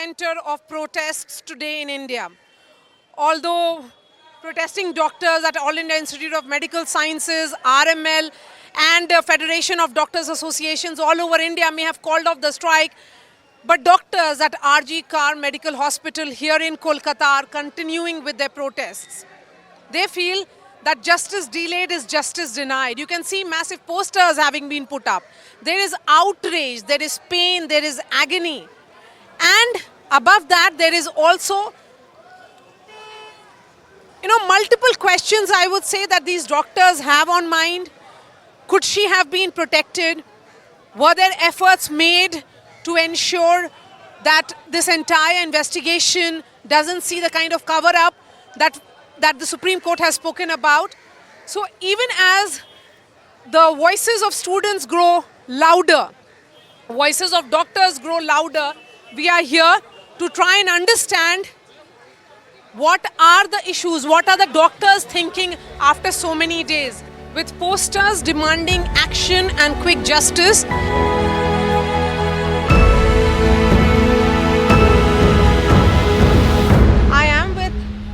epicenter of protests today in India. Although protesting doctors at All India Institute of Medical Sciences, RML, and Federation of Doctors Associations all over India may have called off the strike, but doctors at RG Kar Medical Hospital here in Kolkata are continuing with their protests. They feel that justice delayed is justice denied. You can see massive posters having been put up. There is outrage, there is pain, there is agony. And above that, there is also, multiple questions I would say that these doctors have on mind. Could she have been protected? Were there efforts made to ensure that this entire investigation doesn't see the kind of cover-up that the Supreme Court has spoken about? So even as the voices of students grow louder, voices of doctors grow louder, we are here to try and understand what are the issues, what are the doctors thinking after so many days, with posters demanding action and quick justice. I am with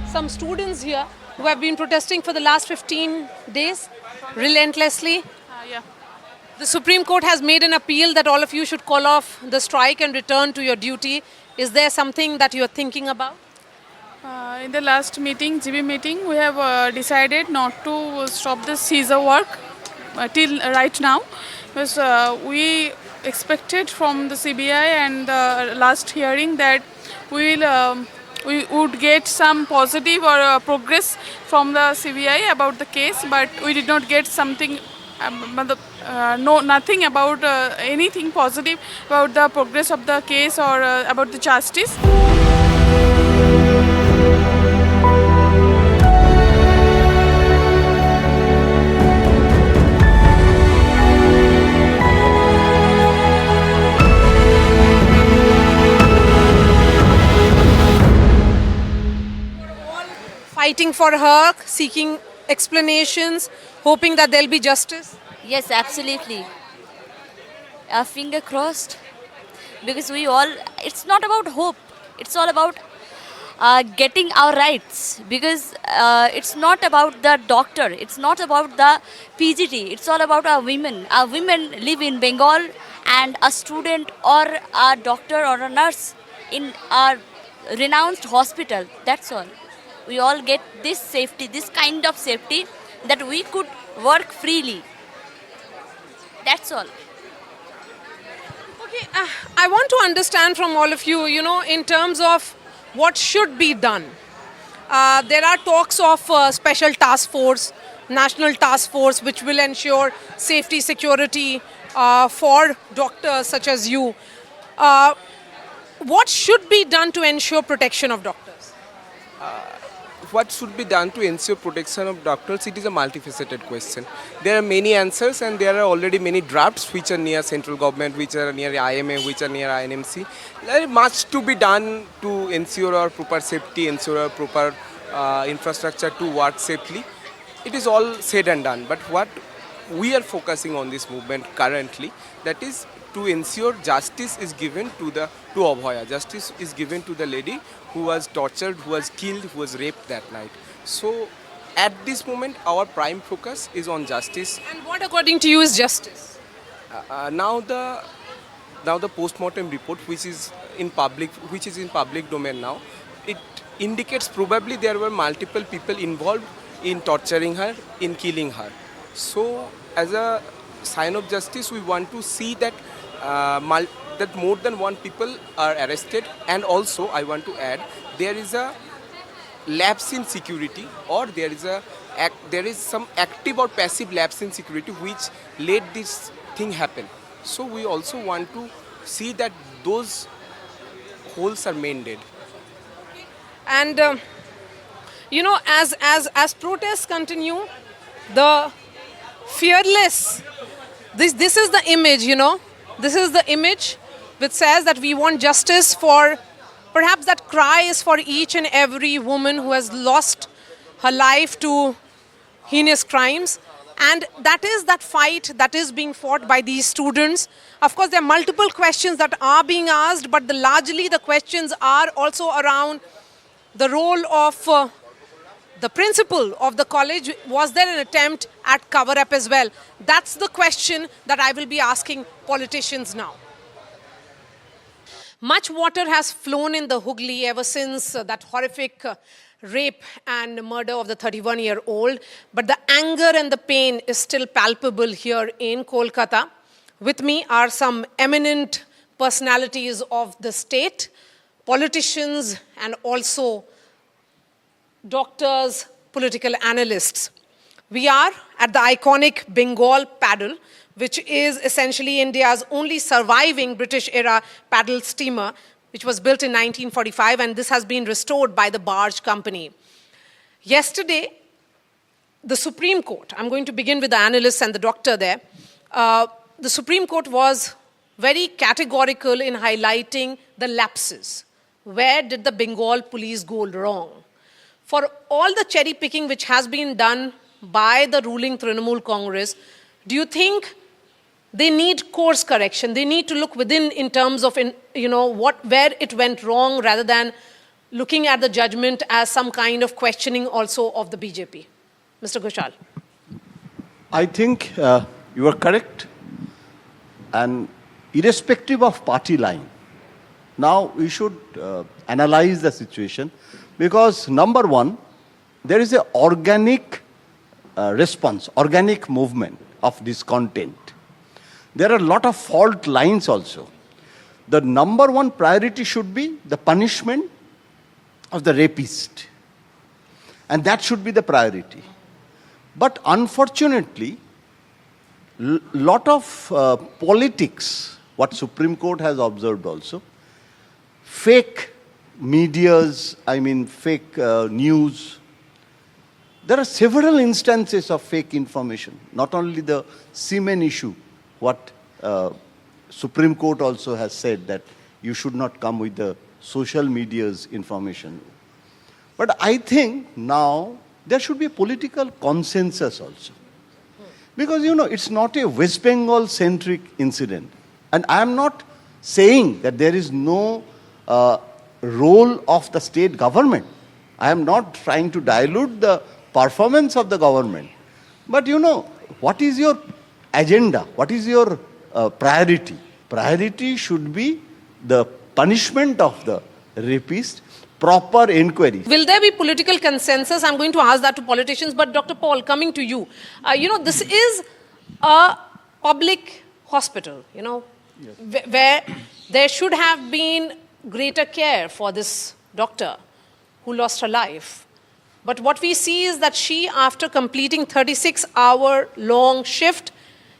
some students here who have been protesting for the last 15 days relentlessly. Yeah. The Supreme Court has made an appeal that all of you should call off the strike and return to your duty. Is there something that you're thinking about? In the last meeting, GB meeting, we have decided not to stop the seizure work till right now, because we expected from the CBI and the last hearing that we would get some positive or progress from the CBI about the case, but we did not get something. Nothing about anything positive about the progress of the case or about the justice. Fighting for her, seeking explanations, hoping that there'll be justice? Yes, absolutely. Finger crossed. Because it's not about hope. It's all about getting our rights. Because it's not about the doctor. It's not about the PGT. It's all about our women. Our women live in Bengal, and a student or a doctor or a nurse in a renowned hospital. That's all. We all get this safety, this kind of safety, that we could work freely. That's all. Okay, I want to understand from all of you, in terms of what should be done. There are talks of special task force, national task force, which will ensure safety, security for doctors such as you. What should be done to ensure protection of doctors? What should be done to ensure protection of doctors? It is a multifaceted question. There are many answers, and there are already many drafts which are near central government, which are near IMA, which are near INMC. There is much to be done to ensure our proper safety, ensure our proper infrastructure to work safely. It is all said and done, but what we are focusing on this movement currently, that is to ensure justice is given to Abhaya. Justice is given to the lady who was tortured, who was killed, who was raped that night. So at this moment, our prime focus is on justice. And what, according to you, is justice? Now the post-mortem report, which is in public domain now, it indicates probably there were multiple people involved in torturing her, in killing her. So as a sign of justice, we want to see that that more than one people are arrested, and also I want to add, there is a lapse in security, or there is some active or passive lapse in security which let this thing happen. So we also want to see that those holes are mended. And as protests continue, the fearless, this is the image, this is the image which says that we want justice for, perhaps that cry is for each and every woman who has lost her life to heinous crimes. And that is that fight that is being fought by these students. Of course, there are multiple questions that are being asked, but largely the questions are also around the role of the principal of the college. Was there an attempt at cover-up as well? That's the question that I will be asking politicians now. Much water has flown in the Hooghly ever since that horrific rape and murder of the 31-year-old. But the anger and the pain is still palpable here in Kolkata. With me are some eminent personalities of the state, politicians, and also doctors, political analysts. We are at the iconic Bengal paddle, which is essentially India's only surviving British-era paddle steamer, which was built in 1945, and this has been restored by the barge company. Yesterday, the Supreme Court, I'm going to begin with the analysts and the doctor there, the Supreme Court was very categorical in highlighting the lapses. Where did the Bengal police go wrong? For all the cherry picking which has been done by the ruling Trinamool Congress, do you think they need course correction? They need to look within in terms of, where it went wrong rather than looking at the judgment as some kind of questioning also of the BJP. Mr. Ghoshal. I think you are correct. And irrespective of party line, now we should analyze the situation, because number one, there is an organic response, organic movement of discontent. There are a lot of fault lines also. The number one priority should be the punishment of the rapist. And that should be the priority. But unfortunately, lot of politics, what Supreme Court has observed also, fake medias, fake news. There are several instances of fake information, not only the semen issue, what Supreme Court also has said that you should not come with the social media's information. But I think now there should be a political consensus also. Because, it's not a West Bengal-centric incident. And I am not saying that there is no role of the state government. I am not trying to dilute the performance of the government. But, what is your agenda? What is your priority? Priority should be the punishment of the rapist, proper inquiry. Will there be political consensus? I'm going to ask that to politicians, but Dr. Paul, coming to you. This is a public hospital, yes, where there should have been greater care for this doctor who lost her life. But what we see is that she, after completing 36-hour-long shift,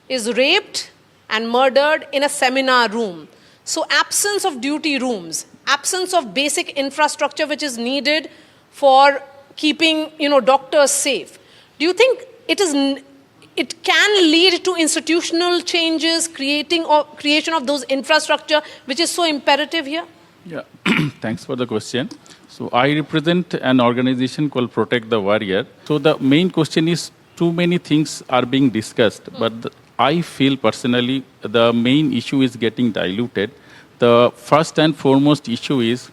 is raped and murdered in a seminar room. So absence of duty rooms, absence of basic infrastructure which is needed for keeping, doctors safe. Do you think it can lead to institutional changes, creation of those infrastructure, which is so imperative here? Yeah, thanks for the question. So I represent an organization called Protect the Warrior. So the main question is, too many things are being discussed, but I feel personally the main issue is getting diluted. The first and foremost issue is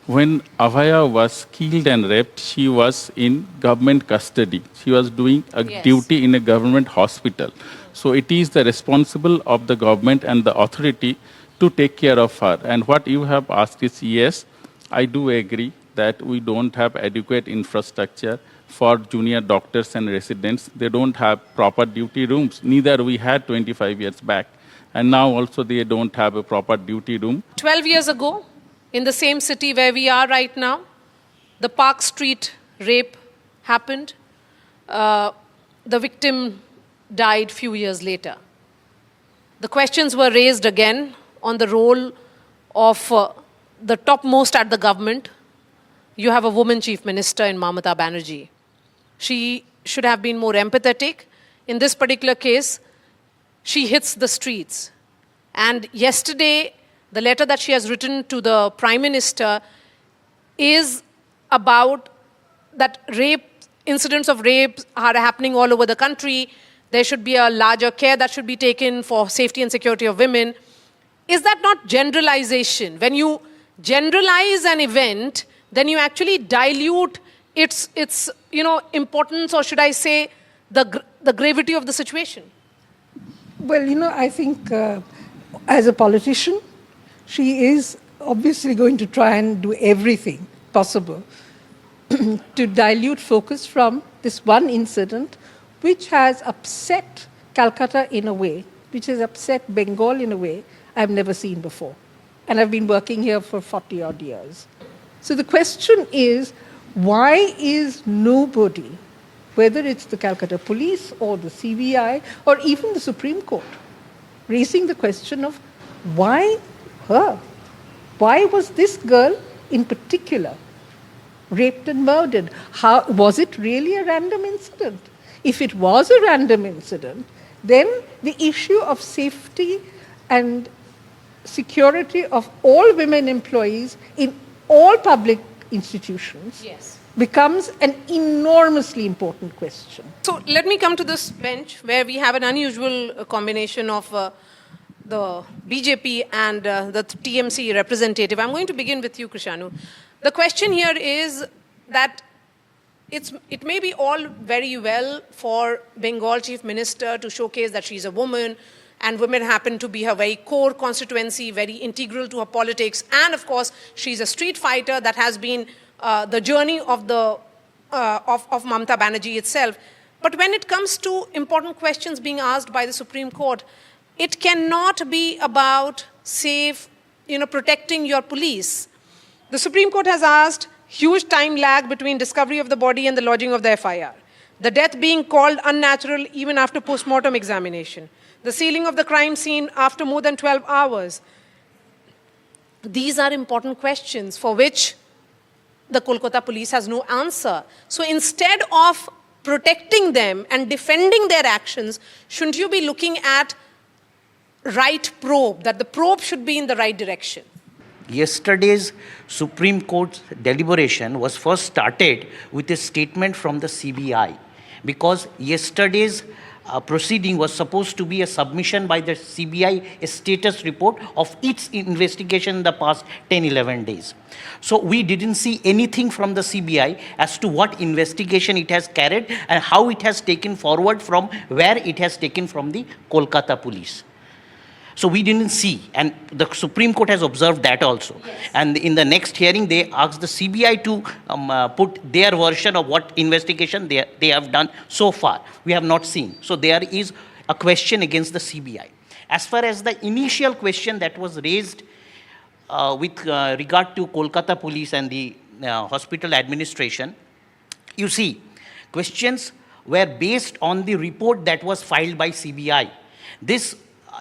when Abhaya was killed and raped, she was in government custody. She was doing a duty in a government hospital. So it is the responsible of the government and the authority to take care of her. And what you have asked is, yes, I do agree that we don't have adequate infrastructure for junior doctors and residents. They don't have proper duty rooms. Neither we had 25 years back. And now also they don't have a proper duty room. 12 years ago, in the same city where we are right now, the Park Street rape happened. The victim died few years later. The questions were raised again on the role of the topmost at the government. You have a woman chief minister in Mamata Banerjee. She should have been more empathetic. In this particular case, she hits the streets. And yesterday, the letter that she has written to the Prime Minister is about that incidents of rape are happening all over the country. there should be a larger care that should be taken for safety and security of women. Is that not generalization? When you generalize an event, then you actually dilute its importance, or should I say, the gravity of the situation? Well, I think as a politician, she is obviously going to try and do everything possible to dilute focus from this one incident, which has upset Calcutta in a way, which has upset Bengal in a way I've never seen before. And I've been working here for 40 odd years. So the question is, why is nobody, whether it's the Calcutta police or the CBI or even the Supreme Court, raising the question of why her? Why was this girl in particular raped and murdered? How, was it really a random incident? If it was a random incident, then the issue of safety and security of all women employees in all public institutions becomes an enormously important question. So let me come to this bench where we have an unusual combination of the BJP and the TMC representative. I'm going to begin with you, Krishanu. The question here is that it may be all very well for Bengal Chief Minister to showcase that she's a woman, and women happen to be her very core constituency, very integral to her politics. And of course, she's a street fighter. That has been the journey of Mamata Banerjee itself. But when it comes to important questions being asked by the Supreme Court, it cannot be about protecting your police. The Supreme Court has asked huge time lag between discovery of the body and the lodging of the FIR. The death being called unnatural even after post-mortem examination. The sealing of the crime scene after more than 12 hours. These are important questions for which the Kolkata police has no answer. So instead of protecting them and defending their actions, shouldn't you be looking at right probe, that the probe should be in the right direction? Yesterday's Supreme Court deliberation was first started with a statement from the CBI, because yesterday's proceeding was supposed to be a submission by the CBI, a status report of its investigation in the past 10-11 days. So we didn't see anything from the CBI as to what investigation it has carried and how it has taken forward from where it has taken from the Kolkata police. So we didn't see, and the Supreme Court has observed that also. Yes. And in the next hearing, they asked the CBI to put their version of what investigation they have done so far. We have not seen. So there is a question against the CBI. As far as the initial question that was raised with regard to Kolkata police and the hospital administration, you see, questions were based on the report that was filed by CBI. This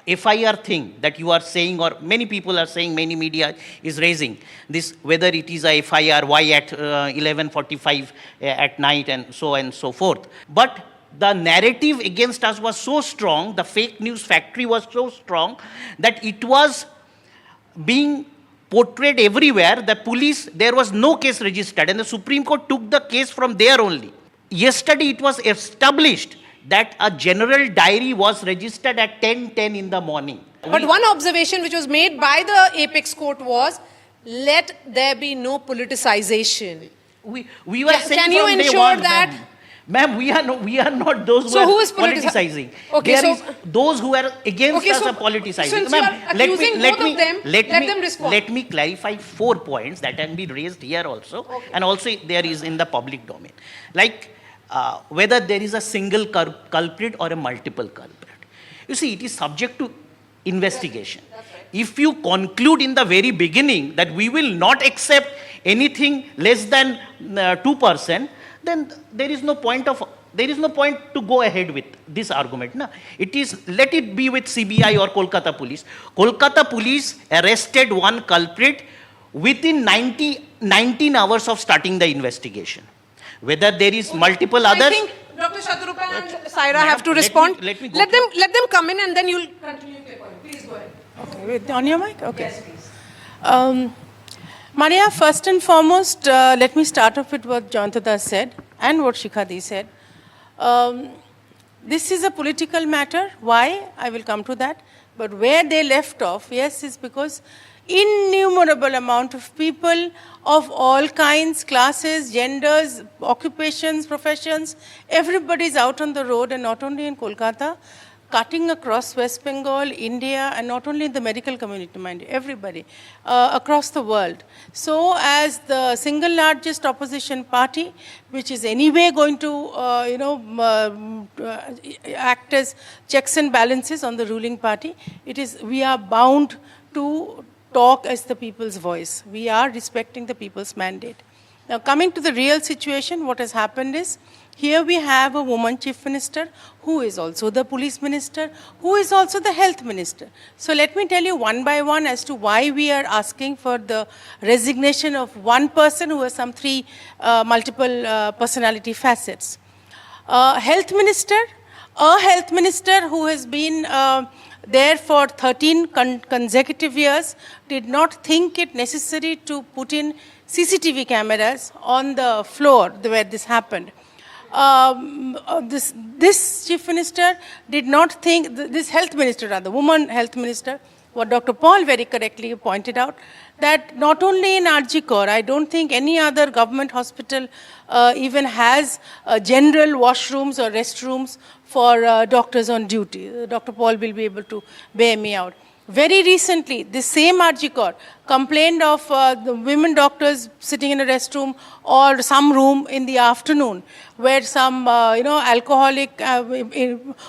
FIR thing that you are saying, or many people are saying, many media is raising this, whether it is a FIR, why at 11:45 at night, and so forth. But the narrative against us was so strong, the fake news factory was so strong, that it was being portrayed everywhere. The police, there was no case registered, and the Supreme Court took the case from there only. Yesterday it was established that a general diary was registered at 10:10 in the morning. But one observation which was made by the Apex Court was, let there be no politicization. We were saying can you from day ensure one, that? Ma'am, we are not those So who who are is politicizing. Okay, there is those who are against us are politicizing. Since you are accusing both of them, let them respond. Let me clarify 4 points that can be raised here also, and also there is in the public domain. Like, whether there is a single culprit or a multiple culprit. You see, it is subject to investigation. Right. If you conclude in the very beginning that we will not accept anything less than 2%, then there is no point to go ahead with this argument. No? It is, let it be with CBI or Kolkata police. Kolkata police arrested one culprit within 19 hours of starting the investigation. Whether there is multiple others. I think Dr. Shaturupa and Saira have to respond. Let them come in, and then you'll continue your point. Please go ahead. Okay, on your mic? Okay. Yes, please. Marya, first and foremost, let me start off with what Jayantada said and what Shikhadi said. this is a political matter. Why? I will come to that. But where they left off, yes, is because innumerable amount of people of all kinds, classes, genders, occupations, professions, everybody is out on the road, and not only in Kolkata, cutting across West Bengal, India, and not only in the medical community, mind you, everybody, across the world. So as the single largest opposition party, which is anyway going to, act as checks and balances on the ruling party, we are bound to talk as the people's voice. We are respecting the people's mandate. Now, coming to the real situation, what has happened is, here we have a woman chief minister who is also the police minister, who is also the health minister. So let me tell you one by one as to why we are asking for the resignation of one person who has some three multiple personality facets. A health minister who has been there for 13 consecutive years, did not think it necessary to put in CCTV cameras on the floor where this happened. This chief minister did not think, this health minister, rather, woman health minister, what Dr. Paul very correctly pointed out, that not only in RG I don't think any other government hospital even has general washrooms or restrooms for doctors on duty. Dr. Paul will be able to bear me out. Very recently, this same RG complained of the women doctors sitting in a restroom or some room in the afternoon where some, alcoholic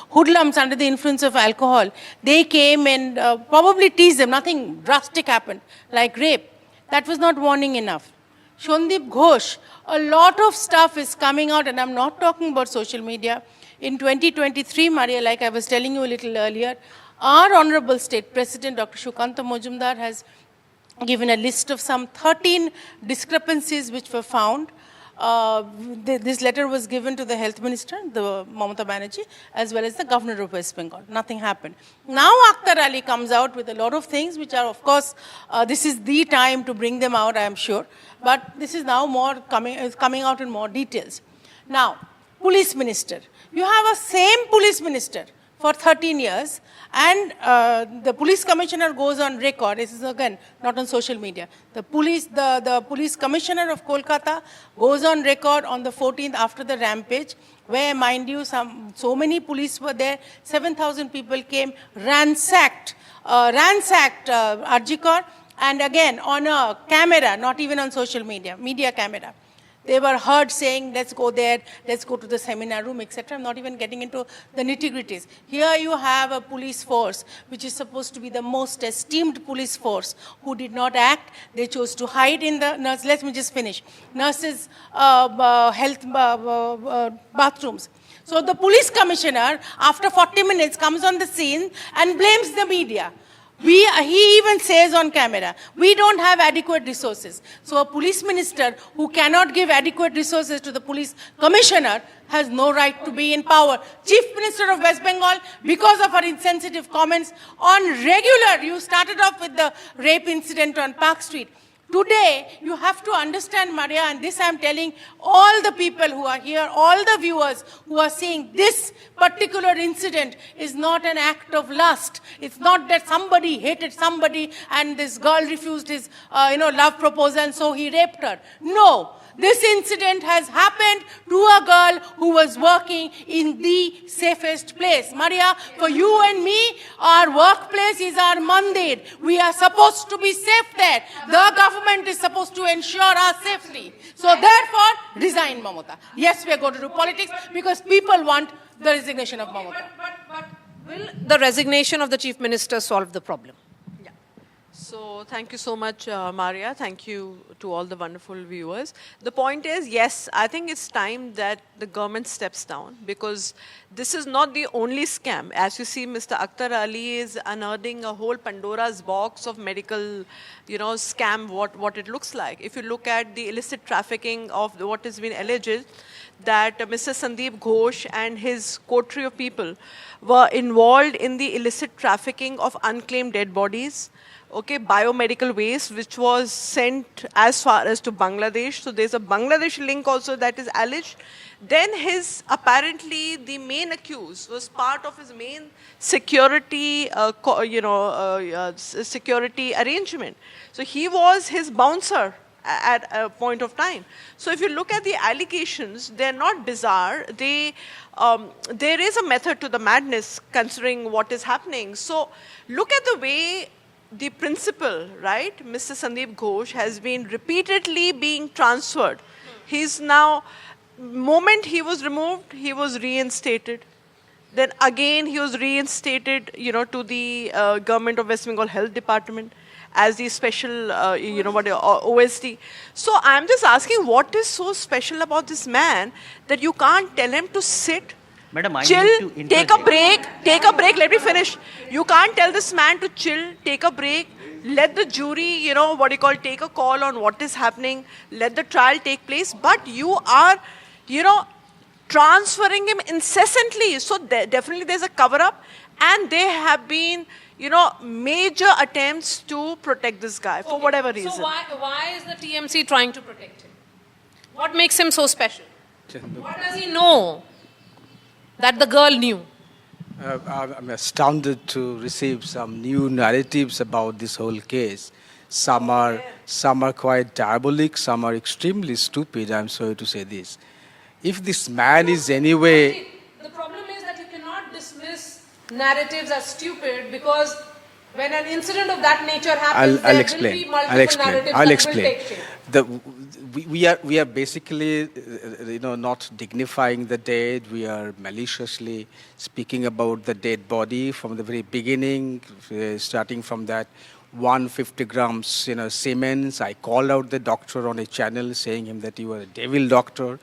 hoodlums under the influence of alcohol, they came and probably teased them. Nothing drastic happened, like rape. That was not warning enough. Shondip Ghosh, a lot of stuff is coming out, and I'm not talking about social media. In 2023, Marya, like I was telling you a little earlier, our Honorable State President, Dr. Shukanta Majumdar, has given a list of some 13 discrepancies which were found. This letter was given to the Health Minister, the Mamata Banerjee, as well as the Governor of West Bengal. Nothing happened. Now Akhtar Ali comes out with a lot of things which are, of course, this is the time to bring them out, I am sure. But this is now coming out in more details. Now, Police Minister. You have a same Police Minister for 13 years, and the police commissioner goes on record. This is again not on social media. The police commissioner of Kolkata goes on record on the 14th after the rampage, where, mind you, so many police were there. 7,000 people came, ransacked Arjikor, and again on a camera, not even on social media camera. They were heard saying, let's go there, let's go to the seminar room, etc. I'm not even getting into the nitty-gritties. Here you have a police force, which is supposed to be the most esteemed police force, who did not act. They chose to hide in the nurse. Let me just finish. Nurses' health bathrooms. So the police commissioner, after 40 minutes, comes on the scene and blames the media. He even says on camera, we don't have adequate resources. So a police minister who cannot give adequate resources to the police commissioner has no right to be in power. Chief Minister of West Bengal, because of her insensitive comments on regular, you started off with the rape incident on Park Street. Today, you have to understand, Marya, and this I am telling all the people who are here, all the viewers who are seeing, this particular incident is not an act of lust. It's not that somebody hated somebody and this girl refused his, love proposal and so he raped her. No. This incident has happened to a girl who was working in the safest place. Marya, for you and me, our workplace is our mandir. We are supposed to be safe there. The government is supposed to ensure our safety. So therefore, resign Mamata. Yes, we are going to do politics because people want the resignation of Mamata. But will the resignation of the Chief Minister solve the problem? So thank you so much, Marya. Thank you to all the wonderful viewers. The point is, yes, I think it's time that the government steps down because this is not the only scam. As you see, Mr. Akhtar Ali is unearthing a whole Pandora's box of medical, scam, what it looks like. If you look at the illicit trafficking of what has been alleged, that Mr. Sandeep Ghosh and his coterie of people were involved in the illicit trafficking of unclaimed dead bodies, biomedical waste, which was sent as far as to Bangladesh. So there's a Bangladesh link also that is alleged. Then apparently the main accused was part of his main security, security arrangement. So he was his bouncer at a point of time. So if you look at the allegations, they're not bizarre. There is a method to the madness considering what is happening. So look at the way the principal, right, Mr. Sandeep Ghosh, has been repeatedly being transferred. He's now, moment he was removed, he was reinstated. Then again he was reinstated, to the government of West Bengal Health Department as the special, OSD. So I'm just asking, what is so special about this man that you can't tell him to sit, Madam, I chill, need to take a break, let me finish. You can't tell this man to chill, take a break, let the jury, take a call on what is happening, let the trial take place, but you are, transferring him incessantly. So definitely there's a cover-up, and there have been, major attempts to protect this guy for whatever reason. So why is the TMC trying to protect him? What makes him so special? What does he know that the girl knew? I'm astounded to receive some new narratives about this whole case. Some are quite diabolic, some are extremely stupid. I'm sorry to say this. If this man is anyway... The problem is that you cannot dismiss narratives as stupid, because when an incident of that nature happens, I'll there explain. will be multiple narratives that will take shape. We are basically, not dignifying the dead. We are maliciously speaking about the dead body from the very beginning, starting from that 150 grams, Siemens. I called out the doctor on a channel saying him that you were a devil doctor.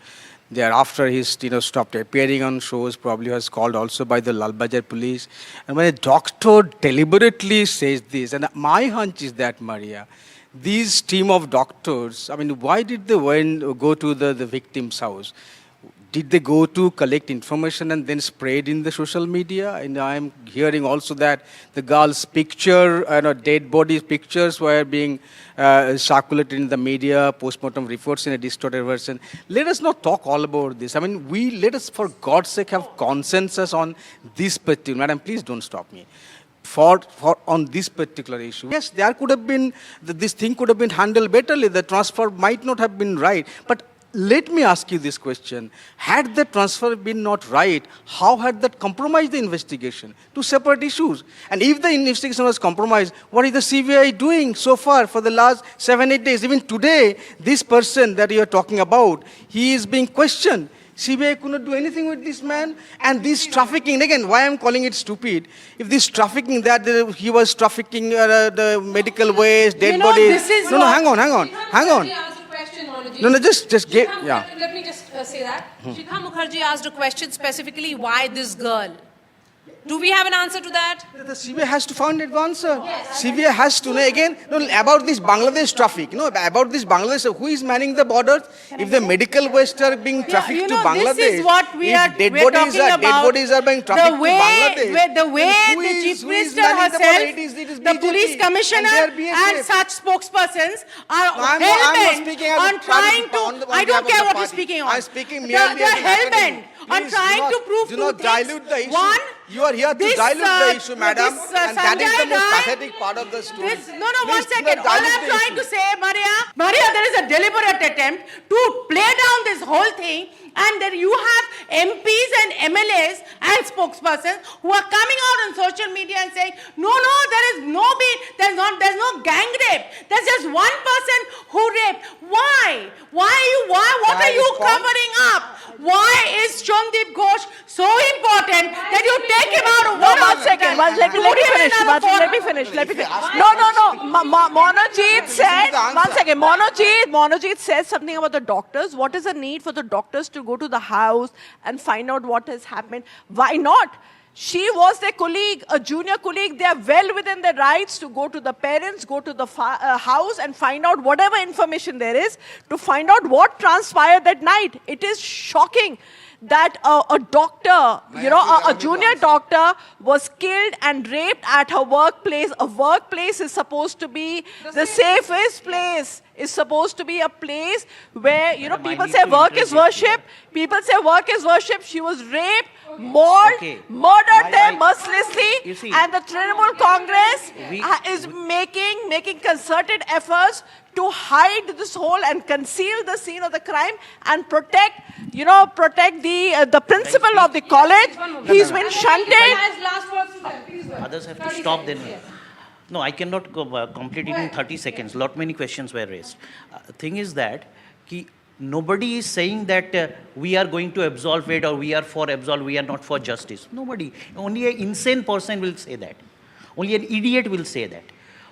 Thereafter, he's stopped appearing on shows, probably was called also by the Lal Bazar police. And when a doctor deliberately says this, and my hunch is that, Marya, these team of doctors, why did they go to the victim's house? Did they go to collect information and then spread in the social media? And I'm hearing also that the girl's picture, dead body pictures were being circulated in the media, postmortem reports in a distorted version. Let us not talk all about this. Let us, for God's sake, have consensus on this particular. Madam, please don't stop me. For on this particular issue. Yes, there could have been, this thing could have been handled betterly. The transfer might not have been right. But let me ask you this question. Had the transfer been not right, how had that compromised the investigation? Two separate issues. And if the investigation was compromised, what is the CBI doing so far for the last 7-8 days? Even today, this person that you are talking about, he is being questioned. CBI could not do anything with this man. And this trafficking, again, why I'm calling it stupid, if this trafficking, that he was trafficking the medical waste, dead bodies. Hang on. Just get, yeah. Let me just say that. Shikha Mukherjee asked a question specifically, why this girl? Do we have an answer to that? The CBI has to find an answer. CBI has to know again about this Bangladesh traffic. About this Bangladesh, who is manning the borders? If the medical waste are being trafficked to Bangladesh, this is what we're talking about. Dead bodies are being trafficked to Bangladesh. The way the Chief Minister herself, the police commissioner and such spokespersons are hell-bent on trying to... I don't care what you're speaking on. I'm speaking merely They're hell-bent on trying to prove two things. Do not dilute the issue. One, you are here to dilute the issue, madam. And that is the most guy, pathetic part of the story. One second. All I'm trying to say, Marya, there is a deliberate attempt to play down this whole thing, and then you have MPs and MLAs and spokespersons who are coming out on social media and saying, there's no gang rape. There's just one person who raped. Why? What are you covering up? Why is Sandeep Ghosh so important that you take him out of One second. Let me finish. Monojit said, one second. Monojit said something about the doctors. What is the need for the doctors to go to the house and find out what has happened? Why not? She was their colleague, a junior colleague. They are well within their rights to go to the parents, go to the house and find out whatever information there is, to find out what transpired that night. It is shocking that a doctor, a junior doctor was killed and raped at her workplace. A workplace is supposed to be the safest place. is supposed to be a place where, you know, Madam, I people need say to work is interject here. worship. People say work is worship. She was raped, mauled, Okay. murdered there You mercilessly. see, And the Trinamool Congress we- is making concerted efforts to hide this whole and conceal the scene of the crime and protect, you know, protect the principal of the college. He's been shunted. Others have to stop then. No, I cannot complete it in 30 seconds. Lot many questions were raised. Thing is that nobody is saying that we are going to absolve it or we are for absolve, we are not for justice. Nobody. Only an insane person will say that. Only an idiot will say that.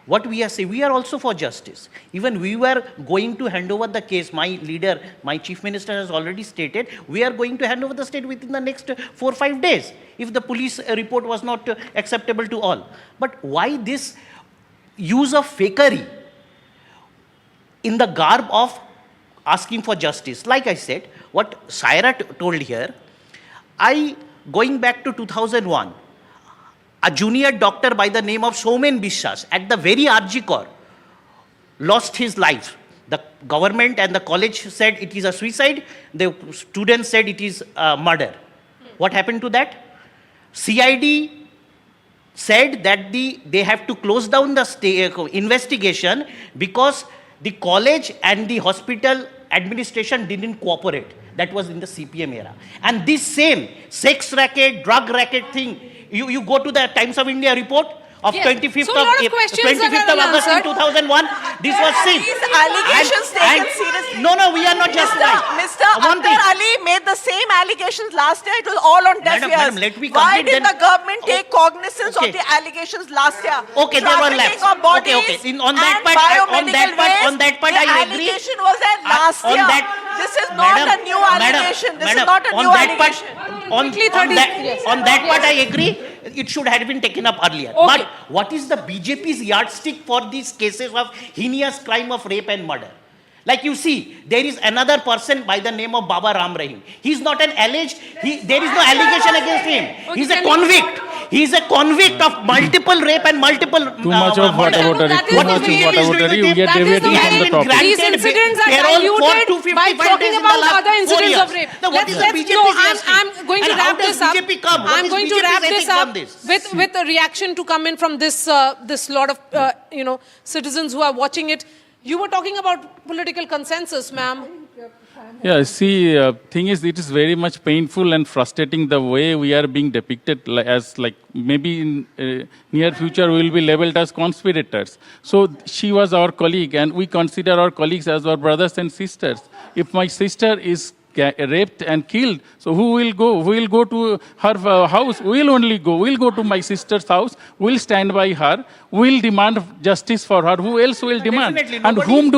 What we are saying, we are also for justice. Even we were going to hand over the case. My leader, my chief minister has already stated, we are going to hand over the state within the next 4 or 5 days if the police report was not acceptable to all. But why this use of fakery in the garb of asking for justice? Like I said, what Saira told here, going back to 2001, a junior doctor by the name of Somen Biswas at the very RG Corps lost his life. The government and the college said it is a suicide. The students said it is a murder. What happened to that? CID said that they have to close down the investigation because the college and the hospital administration didn't cooperate. That was in the CPM era. And this same sex racket, drug racket thing, you go to the Times of India report of Yes. 25th So a lot of questions that 25th of are August in unanswered. 2001, this was seen. These allegations taken seriously. No, we are not just right. Mr. One Akhtar thing. Ali made the same allegations last year. It was all on deaf Madam, ears. let me Why complete did then. the government take cognizance Okay. of the allegations last year? Okay, there were Trafficking lapses. of bodies Okay. On that and part, biomedical waste. on that part, the I agree. allegation was there last On year. that, This is not a new allegation. This is not a new allegation. On that part, I agree. It should have been taken up earlier. Okay. But what is the BJP's yardstick for these cases of heinous crime of rape and murder? Like you see, there is another person by the name of Baba Ram Rahim. He's not an alleged, there is no allegation against him. He's a convict. He's a convict of multiple rape and multiple Too much of murder. whataboutery, too What much is of BJP is doing whataboutery. with We him? are deviating He has from the been topic. granted These incidents are parole for diluted 255 by days talking in the about last other 4 incidents years. of rape. Now, what is the BJP's No, yardstick? I'm going to And how wrap does this up. BJP come? What I'm is going to BJP's wrap this ethics up on this? with a reaction to come in from this lot of citizens who are watching it. You were talking about political consensus, ma'am. Yeah, see, thing is, it is very much painful and frustrating the way we are being depicted as like maybe in near future we will be labeled as conspirators. So she was our colleague and we consider our colleagues as our brothers and sisters. If my sister is raped and killed, so who will go? Who will go to her house? We will only go. We will go to my sister's house. We will stand by her. We will demand justice for her. Who else will demand? Definitely. And whom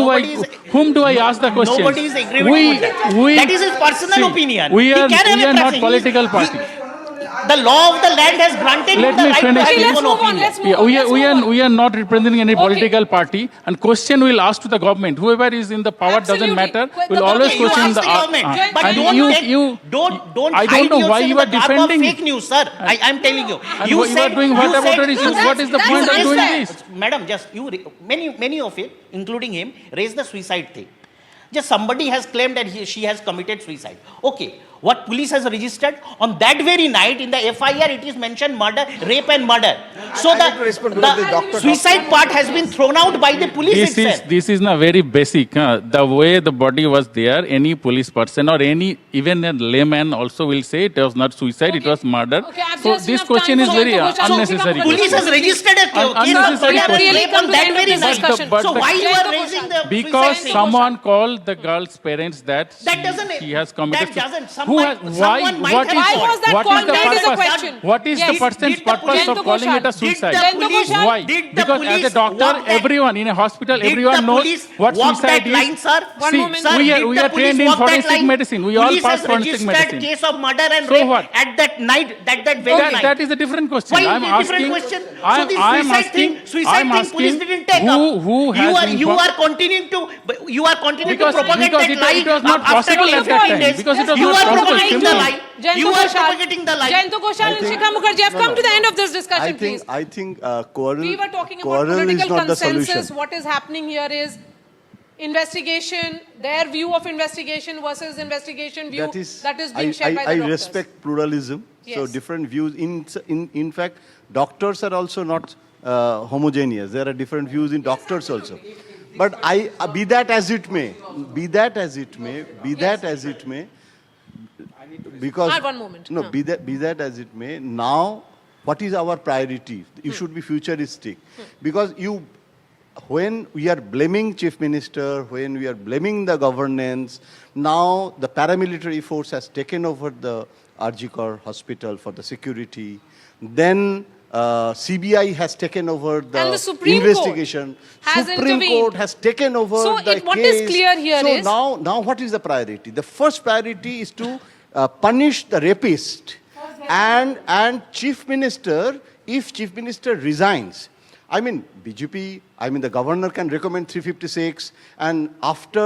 do I ask the question? Nobody is agreeing with that. That is his personal opinion. We He are can have a not preference. political party. The law of the land has granted Let him the me right to finish. have Okay, his let's own move on, opinion. let's move on. We are not representing any Okay. political party, and question will ask to the government. Whoever is in the power Absolutely. doesn't matter. The Will always Okay, you question ask the government, but and don't don't I hide don't know why yourself you in are the garb of defending fake news, sir. I'm telling you. And you are doing whatever it is. What is the that's point of doing unfair. this? Madam, just many of it, including him, raised the suicide thing. Just somebody has claimed that she has committed suicide. Okay, what police has registered on that very night in the FIR, it is mentioned murder, rape and murder. So the suicide part has been thrown out by the police itself. This is not very basic. The way the body was there, any police person or even a layman also will say it was not suicide, it was murder. Okay, I've So just this enough question time is for very Ghosh. I'll unnecessary. pick up Police has registered a case of unnecessary murder and question. rape on that very night. discussion. But So the- why you are Ghosh. raising the Because suicide thing? someone called the girl's parents that That doesn't- she has committed. that doesn't. Who Someone- has, someone might what have is, called. Why was that what called? is the That is the purpose? question. What is the Yes. person's Did the purpose police- of calling it a Did suicide? the police- Why? did the Because as a police doctor, walk that- everyone in a hospital, Did everyone the knows police what walk suicide that is. line, sir? One See, moment. Sir, we did are the trained police in walk that forensic line? medicine. We all Police pass has forensic registered medicine. case of murder and So rape what? at that night, that very night. That is a different question. Why I'm is it a asking. different question? So I'm this asking. suicide I'm thing, police asking. didn't take up. Who has you informed- are continuing to Because propagate that lie. it was not after possible 10, at that 15 time. days. Because it was You not are possible. propagating the Simple. lie. Jayanto You are Ghoshal. propagating the lie. Jayanto Ghoshal and Shikha Mukherjee have come to the end of this discussion, please. I think quarrel, We were talking about quarrel is political not the consensus. solution. What is happening here is investigation, their view of investigation versus investigation view that is being shared by the I doctors. respect pluralism. So Yes. different views. In fact, doctors are also not homogeneous. There are different views in doctors also. But be that as it may, because One moment. no, be that as it may. Now, what is our priority? You should be futuristic, because when we are blaming chief minister, when we are blaming the governance, now the paramilitary force has taken over the RG hospital for the security. Then CBI has taken over And the the Supreme investigation. Court has Supreme intervened. Court has taken over So the what case. is clear here so is- now what is the priority? The first priority is to punish the rapist. And chief minister, if chief minister resigns, I mean, BJP, the governor can recommend 356, and after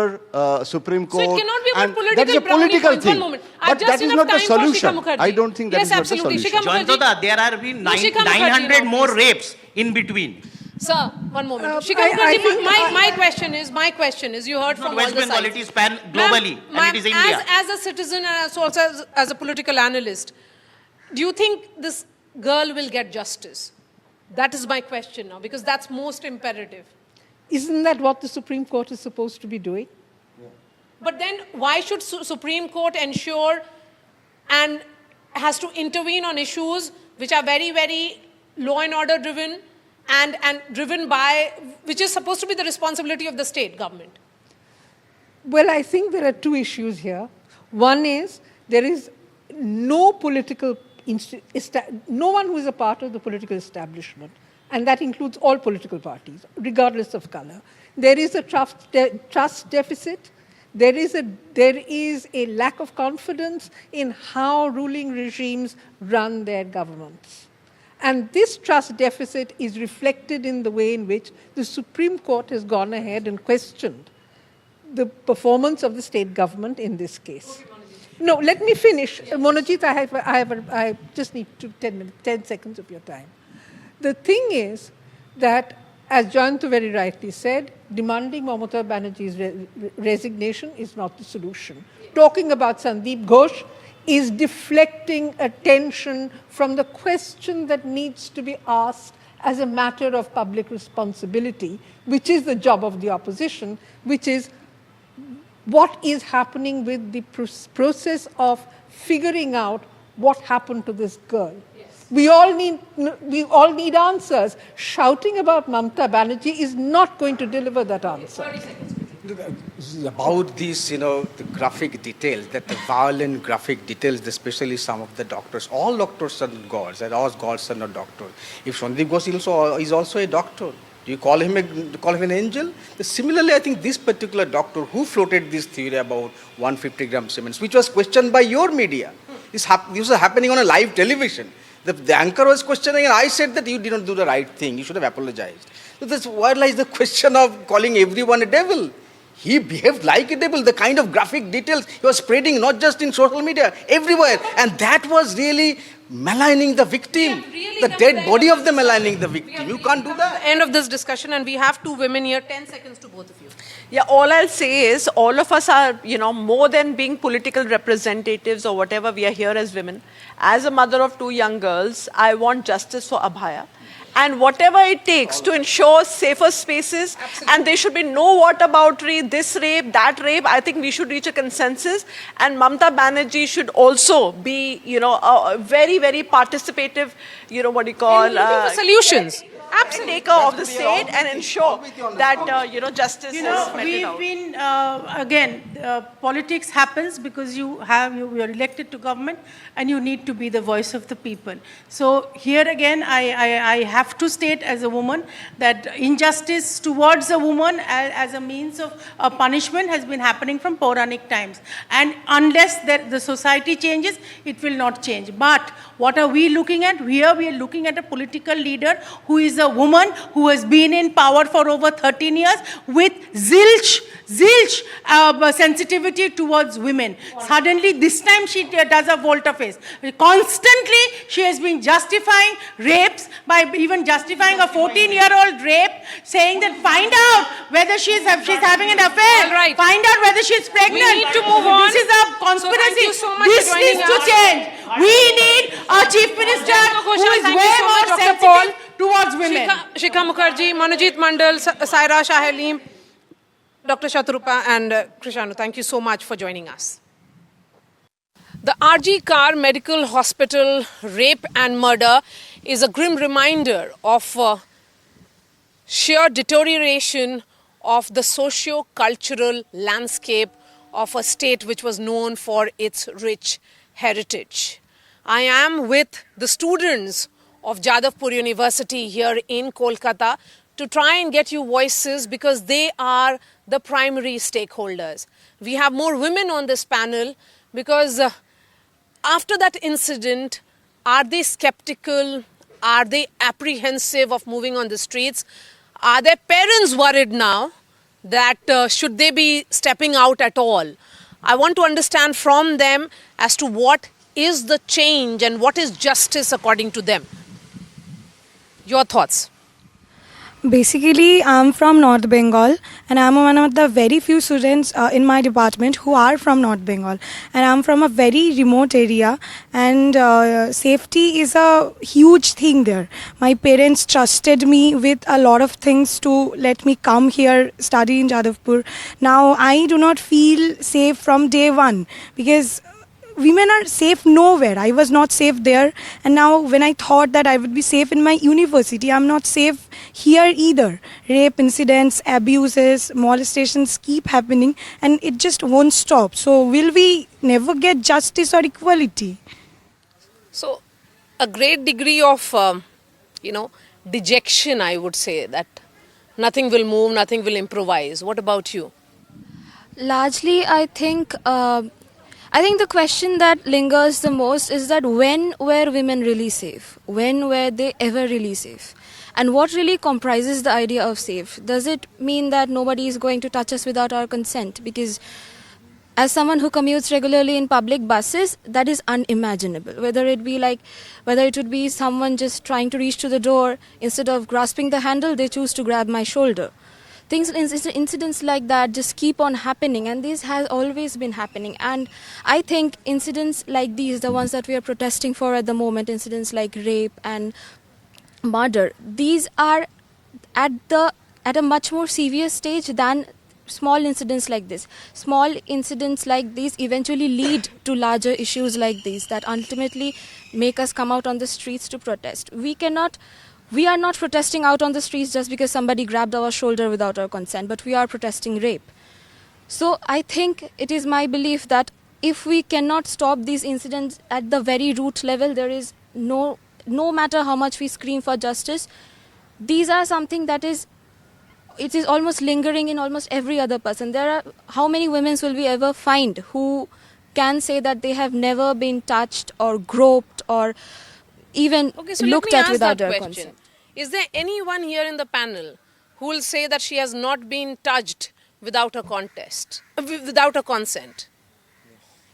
Supreme Court. So it cannot be about and political that is a brownie political points. thing. One moment. But Just that is enough not the time for Shikha solution. Mukherjee. I don't think that Yes, is not the absolutely. solution. Shikha Mukherjee. Joyantota, there have been No, Shikha Mukherjee 900 now, more please. rapes in between. Sir, one moment. Shikha I Mukherjee, think- my question is, you heard from all West the Bengal, sides. it is pan globally, Ma'am, and it is India. As a citizen and also as a political analyst, do you think this girl will get justice? That is my question now, because that's most imperative. Isn't that what the Supreme Court is supposed to be doing? But then why should Supreme Court ensure and has to intervene on issues which are very, very law and order driven and driven by, which is supposed to be the responsibility of the state government? Well, I think there are two issues here. One is there is no political, no one who is a part of the political establishment, and that includes all political parties, regardless of color. There is a trust deficit. There is a lack of confidence in how ruling regimes run their governments. And this trust deficit is reflected in the way in which the Supreme Court has gone ahead and questioned the performance of the state government in this case. No, let me finish. Monojit, I just need 10 seconds of your time. The thing is that, as Jayantu very rightly said, demanding Mamata Banerjee's resignation is not the solution. Talking about Sandeep Ghosh is deflecting attention from the question that needs to be asked as a matter of public responsibility, which is the job of the opposition, which is what is happening with the process of figuring out what happened to this girl. We all need answers. Shouting about Mamata Banerjee is not going to deliver that answer. This is about these, the graphic details, that the violent graphic details, especially some of the doctors. All doctors are not gods, and all gods are not doctors. If Sandeep Ghosh is also a doctor, do you call him an angel? Similarly, I think this particular doctor who floated this theory about 150 gram cements, which was questioned by your media, this was happening on a live television. The anchor was questioning, and I said that you did not do the right thing. You should have apologized. So where lies the question of calling everyone a devil? He behaved like a devil. The kind of graphic details he was spreading, not just in social media, everywhere. And that was really maligning the victim. The dead body of the maligning the victim. You can't do that. End of this discussion, and we have two women here. 10 seconds to both of you. Yeah, all I'll say is all of us are, more than being political representatives or whatever, we are here as women. As a mother of two young girls, I want justice for Abhaya. And whatever it takes to ensure safer spaces, and there should be no whataboutery, this rape, that rape, I think we should reach a consensus. And Mamata Banerjee should also be, a very, very participative, Looking for solutions. taker of the state and ensure that, justice is meted We've out. been, again, politics happens because you are elected to government and you need to be the voice of the people. So here again, I have to state as a woman that injustice towards a woman as a means of punishment has been happening from Puranic times. And unless the society changes, it will not change. But what are we looking at? Here we are looking at a political leader who is a woman who has been in power for over 13 years with zilch zilch sensitivity towards women. Suddenly, this time she does a volte-face. Constantly, she has been justifying rapes by even justifying a 14-year-old rape, saying that find out whether she's having an affair. All right. Find out whether she's pregnant. We need to move on. This is a So conspiracy. thank you so much This for joining needs to us. change. We need a chief minister who is Thank you way so more much, Dr. sensitive Paul. towards women. Shikha Mukherjee, Manojit Mandal, Saira Shahalim, Dr. Shatrupa and Krishanu, thank you so much for joining us. The RG Kar Medical Hospital rape and murder is a grim reminder of sheer deterioration of the socio-cultural landscape of a state which was known for its rich heritage. I am with the students of Jadavpur University here in Kolkata to try and get you voices because they are the primary stakeholders. We have more women on this panel because after that incident, are they skeptical? Are they apprehensive of moving on the streets? Are their parents worried now that should they be stepping out at all? I want to understand from them as to what is the change and what is justice according to them. Your thoughts? Basically, I'm from North Bengal and I'm one of the very few students in my department who are from North Bengal. And I'm from a very remote area and safety is a huge thing there. My parents trusted me with a lot of things to let me come here, study in Jadavpur. Now, I do not feel safe from day one because women are safe nowhere. I was not safe there. And now when I thought that I would be safe in my university, I'm not safe here either. Rape incidents, abuses, molestations keep happening and it just won't stop. So will we never get justice or equality? So a great degree of, dejection, I would say, that nothing will move, nothing will improvise. What about you? Largely, I think the question that lingers the most is that when were women really safe? When were they ever really safe? And what really comprises the idea of safe? Does it mean that nobody is going to touch us without our consent? Because as someone who commutes regularly in public buses, that is unimaginable. Whether it would be someone just trying to reach to the door, instead of grasping the handle, they choose to grab my shoulder. Incidents like that just keep on happening, and this has always been happening. And I think incidents like these, the ones that we are protesting for at the moment, incidents like rape and murder, these are at a much more severe stage than small incidents like this. Small incidents like these eventually lead to larger issues like these that ultimately make us come out on the streets to protest. We are not protesting out on the streets just because somebody grabbed our shoulder without our consent, but we are protesting rape. So I think it is my belief that if we cannot stop these incidents at the very root level, there is no matter how much we scream for justice, these are something that is almost lingering in almost every other person. How many women will we ever find who can say that they have never been touched or groped or even looked at without their consent? Is there anyone here in the panel who will say that she has not been touched without a consent?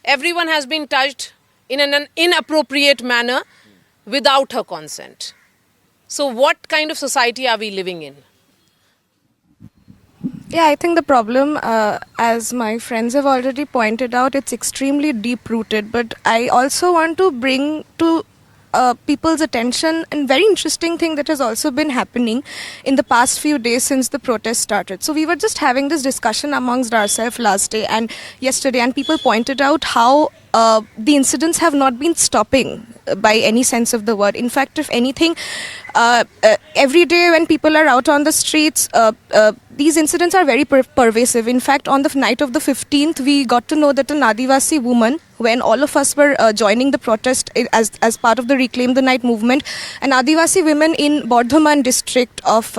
Everyone has been touched in an inappropriate manner without her consent. So what kind of society are we living in? Yeah, I think the problem, as my friends have already pointed out, it's extremely deep-rooted. But I also want to bring to people's attention a very interesting thing that has also been happening in the past few days since the protest started. So we were just having this discussion amongst ourselves last day and yesterday, and people pointed out how the incidents have not been stopping by any sense of the word. In fact, if anything, every day when people are out on the streets, these incidents are very pervasive. In fact, on the night of the 15th, we got to know that an Adivasi woman, when all of us were joining the protest as part of the Reclaim the Night movement, an Adivasi woman in Bardhaman district of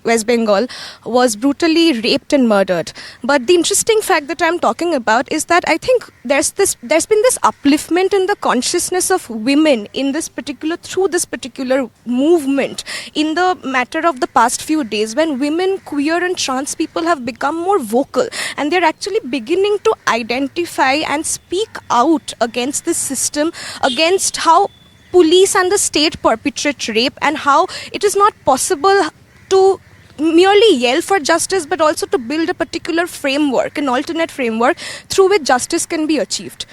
West Bengal was brutally raped and murdered. But the interesting fact that I'm talking about is that I think there's been this upliftment in the consciousness of women in this particular through this particular movement in the matter of the past few days, when women, queer and trans people have become more vocal, and they're actually beginning to identify and speak out against this system, against how police and the state perpetrate rape, and how it is not possible to merely yell for justice, but also to build a particular framework, an alternate framework through which justice can be achieved.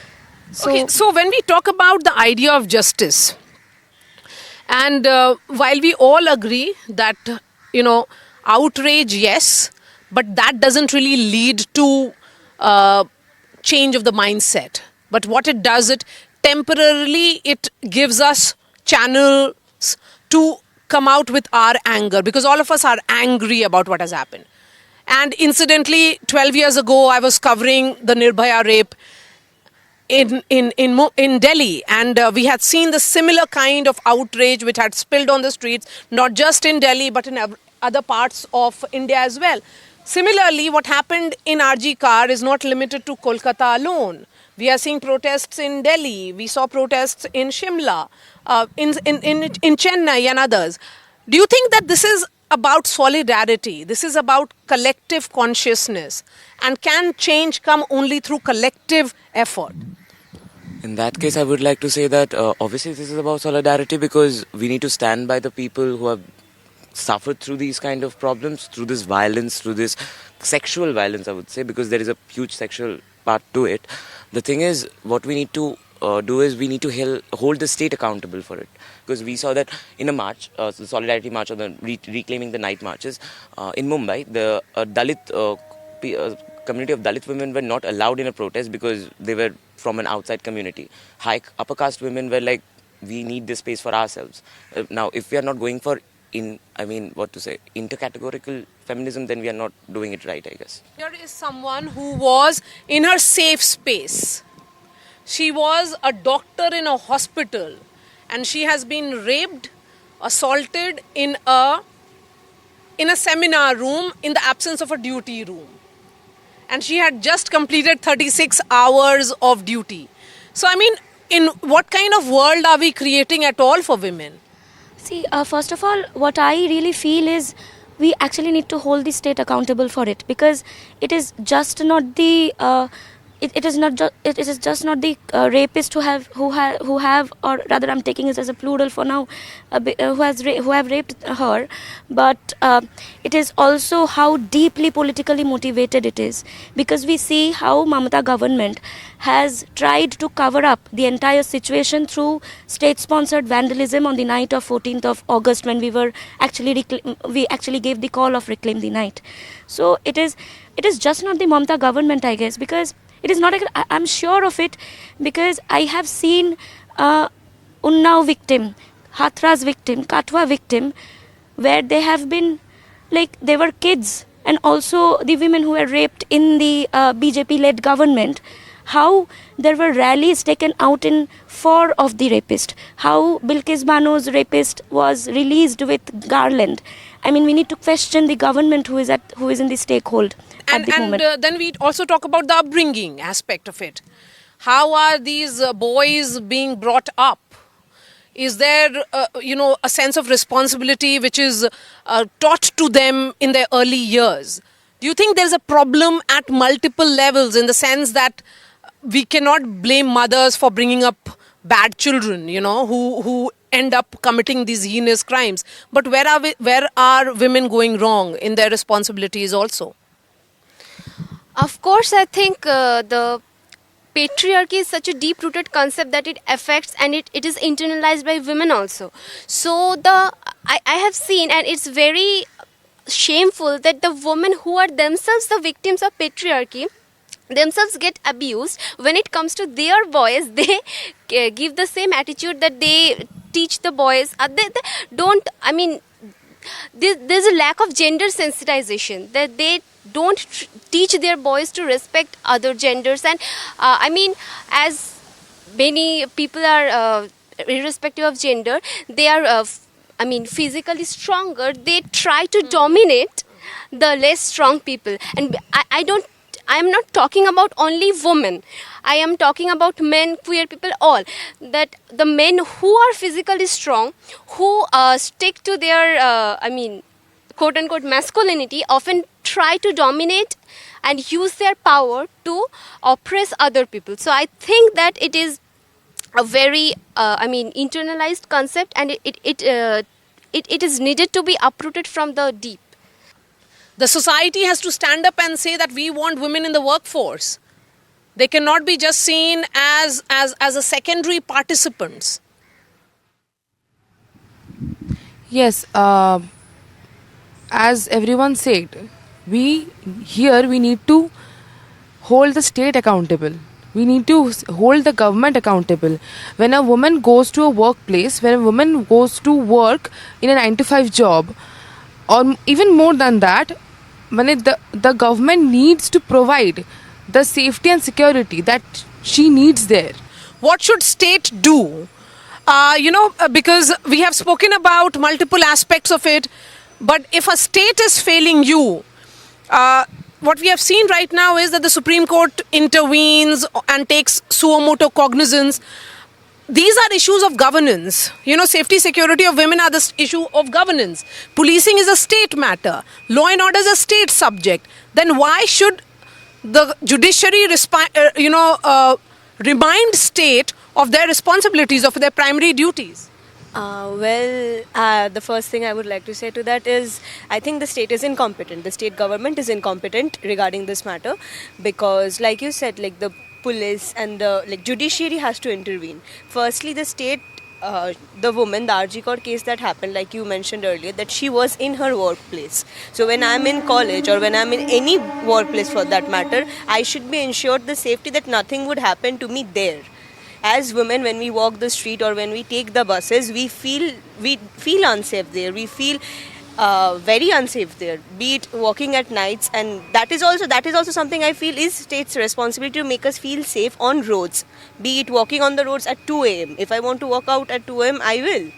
So when we talk about the idea of justice, and while we all agree that, outrage, yes, but that doesn't really lead to change of the mindset. But what it does, it temporarily, it gives us channels to come out with our anger, because all of us are angry about what has happened. And incidentally, 12 years ago, I was covering the Nirbhaya rape in Delhi, and we had seen the similar kind of outrage which had spilled on the streets, not just in Delhi, but in other parts of India as well. Similarly, what happened in RG Kar is not limited to Kolkata alone. We are seeing protests in Delhi. We saw protests in Shimla, in Chennai and others. Do you think that this is about solidarity? This is about collective consciousness? And can change come only through collective effort? In that case, I would like to say that obviously this is about solidarity, because we need to stand by the people who have suffered through these kind of problems, through this violence, through this sexual violence, I would say, because there is a huge sexual part to it. The thing is, what we need to do is we need to hold the state accountable for it. Because we saw that in a march, the Solidarity March, or the Reclaiming the Night marches in Mumbai, the Dalit community of Dalit women were not allowed in a protest because they were from an outside community. High upper caste women were like, we need this space for ourselves. Now, if we are not going for intercategorical feminism, then we are not doing it right, I guess. Here is someone who was in her safe space. She was a doctor in a hospital, and she has been raped, assaulted in a seminar room in the absence of a duty room. And she had just completed 36 hours of duty. So, in what kind of world are we creating at all for women? See, first of all, what I really feel is we actually need to hold the state accountable for it, because it is just not the it is just not the rapist who have, or rather I'm taking it as a plural for now, who have raped her, but it is also how deeply politically motivated it is, because we see how Mamata government has tried to cover up the entire situation through state-sponsored vandalism on the night of 14th of August, when we actually gave the call of Reclaim the Night. So it is just not the Mamata government, I guess, because it is not. I'm sure of it, because I have seen Unnao victim, Hathras victim, Katwa victim, where they have been, like, they were kids, and also the women who were raped in the BJP-led government. How there were rallies taken out in favor of the rapist. How Bilkis Bano's rapist was released with garland. We need to question the government who is in the stakehold at the moment. And then we also talk about the upbringing aspect of it. How are these boys being brought up? Is there, a sense of responsibility which is taught to them in their early years? Do you think there's a problem at multiple levels, in the sense that we cannot blame mothers for bringing up bad children, who end up committing these heinous crimes? But where are women going wrong in their responsibilities also? Of course, I think the patriarchy is such a deep-rooted concept that it affects, and it is internalized by women also. So I have seen, and it's very shameful, that the women who are themselves the victims of patriarchy themselves get abused. When it comes to their boys, they give the same attitude that they teach the boys. There's a lack of gender sensitization, that they don't teach their boys to respect other genders. And as many people are irrespective of gender, they are physically stronger, they try to dominate the less strong people. And I am not talking about only women. I am talking about men, queer people, all. That the men who are physically strong, who stick to their, quote unquote, masculinity, often try to dominate and use their power to oppress other people. So I think that it is a very, internalized concept, and it is needed to be uprooted from the deep. The society has to stand up and say that we want women in the workforce. They cannot be just seen as a secondary participants. Yes, as everyone said, we need to hold the state accountable. We need to hold the government accountable. When a woman goes to a workplace, when a woman goes to work in a 9 to 5 job, or even more than that, when the government needs to provide the safety and security that she needs there. What should state do? Because we have spoken about multiple aspects of it, but if a state is failing you, what we have seen right now is that the Supreme Court intervenes and takes suo motu cognizance. These are issues of governance. Safety, security of women are the issue of governance. Policing is a state matter. Law and order is a state subject. Then why should the judiciary remind state of their responsibilities, of their primary duties? The first thing I would like to say to that is, I think the state is incompetent. The state government is incompetent regarding this matter, because, like you said, like the police and the judiciary has to intervene. Firstly, the state, the woman, the RG Court case that happened, like you mentioned earlier, that she was in her workplace. So when I'm in college, or when I'm in any workplace for that matter, I should be ensured the safety that nothing would happen to me there. As women, when we walk the street or when we take the buses, we feel unsafe there. We feel very unsafe there, be it walking at nights, and that is also something I feel is state's responsibility, to make us feel safe on roads, be it walking on the roads at 2 a.m. If I want to walk out at 2 a.m., I will.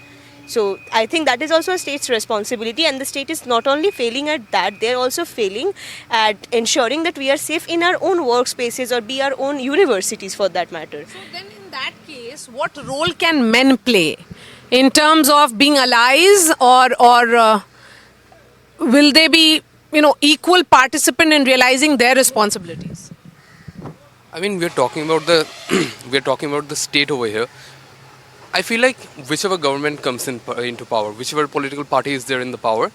So I think that is also a state's responsibility, and the state is not only failing at that, they are also failing at ensuring that we are safe in our own workspaces, or be our own universities for that matter. So then in that case, what role can men play in terms of being allies, or will they be equal participant in realizing their responsibilities? I mean, we're talking about the state over here. I feel like whichever government comes into power, whichever political party is there in the power,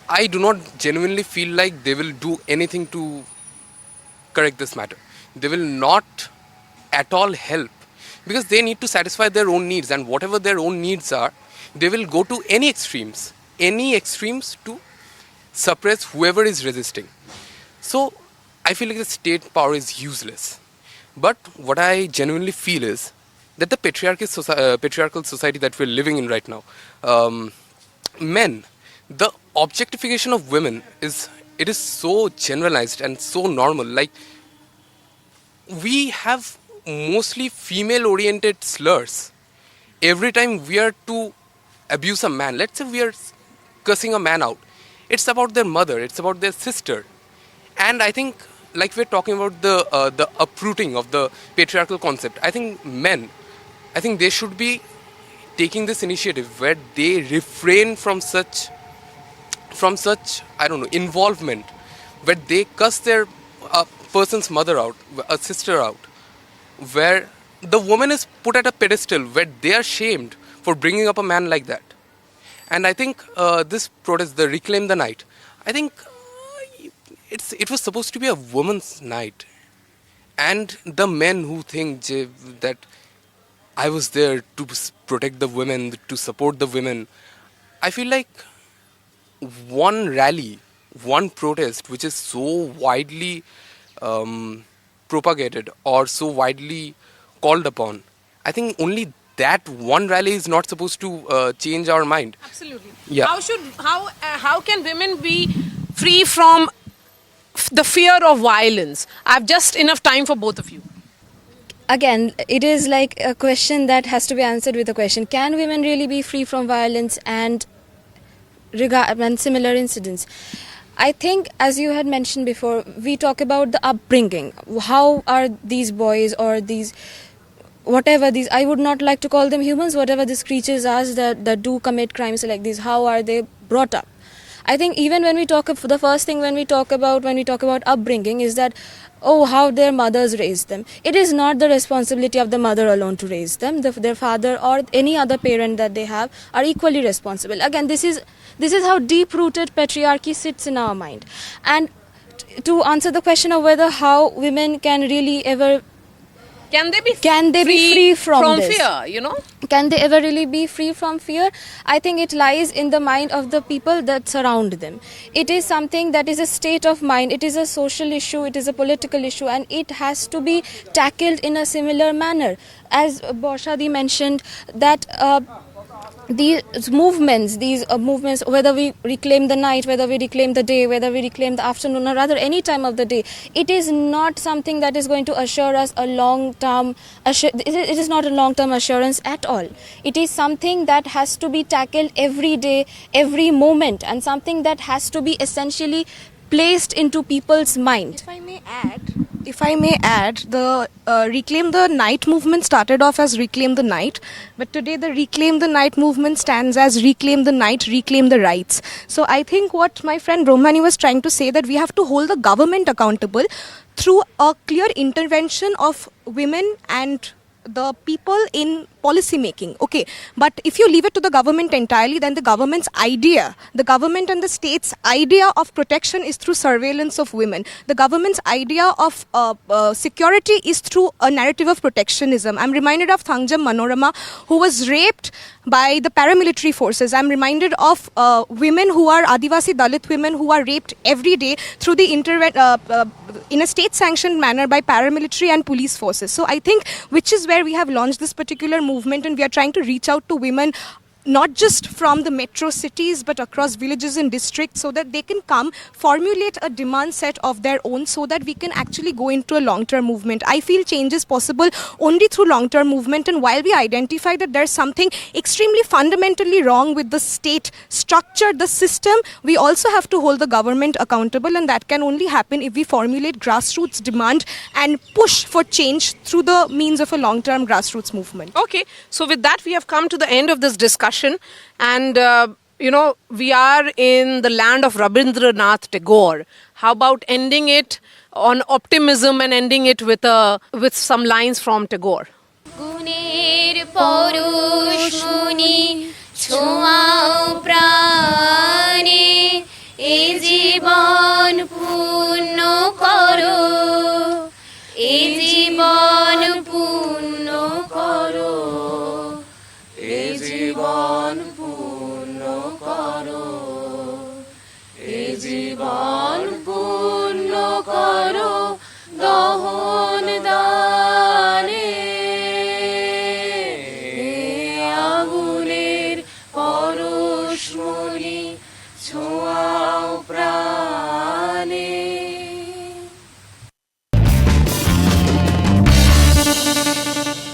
I do not genuinely feel like they will do anything to correct this matter. They will not at all help, because they need to satisfy their own needs, and whatever their own needs are, they will go to any extremes to suppress whoever is resisting. So I feel like the state power is useless. But what I genuinely feel is that the patriarchal society that we're living in right now, men, the objectification of women is so generalized and so normal. Like, we have mostly female-oriented slurs. Every time we are to abuse a man, let's say we are cursing a man out, it's about their mother, it's about their sister. And I think, like we're talking about the uprooting of the patriarchal concept, I think they should be taking this initiative where they refrain from such involvement, where they cuss their person's mother out, a sister out, where the woman is put at a pedestal, where they are shamed for bringing up a man like that. And I think this protest, the Reclaim the Night, I think it was supposed to be a woman's night. And the men who think that I was there to protect the women, to support the women, I feel like one rally, one protest which is so widely propagated or so widely called upon, I think only that one rally is not supposed to change our mind. Absolutely. Yeah. How can women be free from the fear of violence? I have just enough time for both of you. Again, it is like a question that has to be answered with a question. Can women really be free from violence? And and similar incidents. I think, as you had mentioned before, we talk about the upbringing. How are these boys or these, whatever these, I would not like to call them humans, whatever these creatures are that do commit crimes like these, how are they brought up? I think even when we talk, the first thing when we talk about upbringing is that, oh, how their mothers raised them. It is not the responsibility of the mother alone to raise them. Their father or any other parent that they have are equally responsible. Again, this is how deep-rooted patriarchy sits in our mind. And to answer the question of whether how women can really ever Can they be free from this? fear, you know? Can they ever really be free from fear? I think it lies in the mind of the people that surround them. It is something that is a state of mind. It is a social issue. It is a political issue. And it has to be tackled in a similar manner. As Borshadi mentioned, that these movements, whether we reclaim the night, whether we reclaim the day, whether we reclaim the afternoon, or rather any time of the day, it is not something that is going to assure us a long-term, it is not a long-term assurance at all. It is something that has to be tackled every day, every moment, and something that has to be essentially placed into people's mind. If I may add, the Reclaim the Night movement started off as Reclaim the Night, but today the Reclaim the Night movement stands as Reclaim the Night, Reclaim the Rights. So I think what my friend Brahmani was trying to say, that we have to hold the government accountable through a clear intervention of women and the people in policy making. Okay, but if you leave it to the government entirely, then the government and the state's idea of protection is through surveillance of women. The government's idea of security is through a narrative of protectionism. I'm reminded of Thangjam Manorama, who was raped by the paramilitary forces. I'm reminded of women who are Adivasi Dalit women who are raped every day through the in a state-sanctioned manner by paramilitary and police forces. So I think, which is where we have launched this particular movement, and we are trying to reach out to women not just from the metro cities but across villages and districts, so that they can come formulate a demand set of their own, so that we can actually go into a long-term movement. I feel change is possible only through long-term movement, and while we identify that there's something extremely fundamentally wrong with the state structure, the system, we also have to hold the government accountable, and that can only happen if we formulate grassroots demand and push for change through the means of a long-term grassroots movement. Okay, so with that we have come to the end of this discussion, and we are in the land of Rabindranath Tagore. How about ending it on optimism and ending it with some lines from Tagore? গুণের পরশ মুনি ছোঁয়াও প্রাণে এ জীবন পূর্ণ করো এ জীবন পূর্ণ করো এ জীবন পূর্ণ করো এ জীবন পূর্ণ করো দহন দানে আগুনের পরশমণি ছোঁয়া